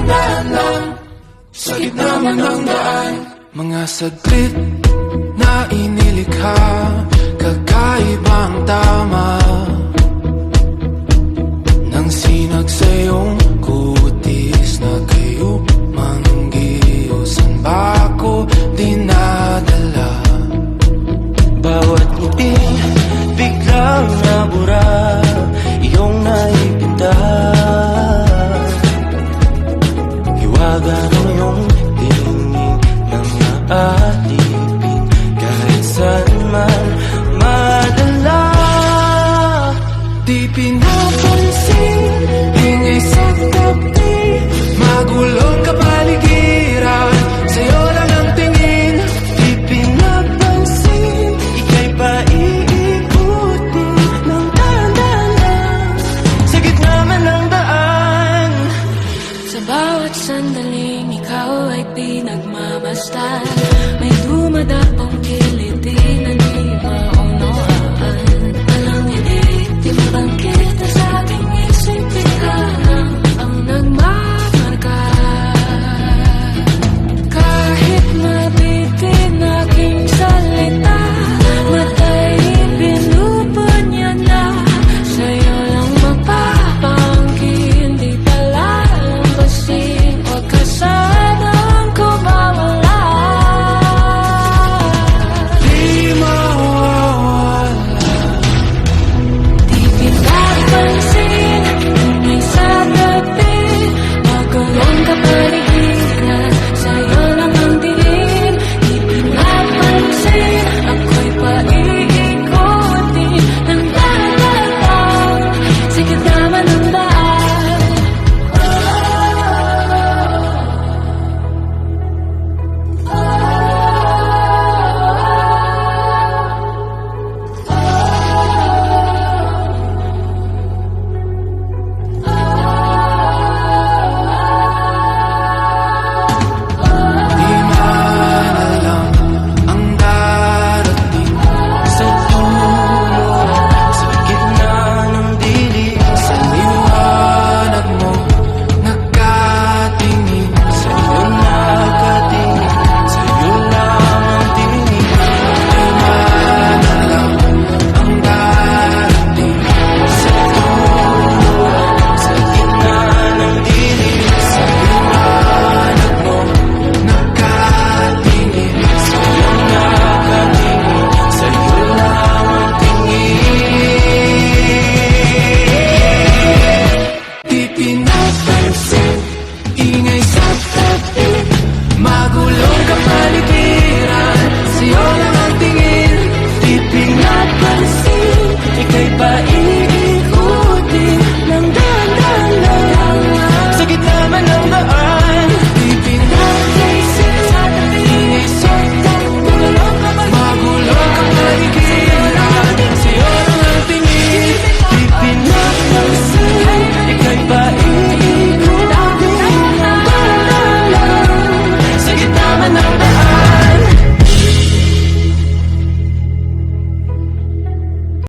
dahan-dahan lang sa gitna man ng daan. Mga saglit na inilikha, kakaibang tama nang sinag sa iyong kutis na kayo manggiusan ba ako dinadala? Bawat ngiti biglang nabura, iyong naipinta. Hiwaga ng iyong tingin nang naatipin kahit saan man madala. Di pinapansin, ingay sa tabi, magulong kapaligiran, sa'yo lang ang tingin. Di pinapansin, ika'y paiikutin ng dahan-dahan sa gitna man ng daan. Sa bawat sandaling ikaw ay pinagmamasdan,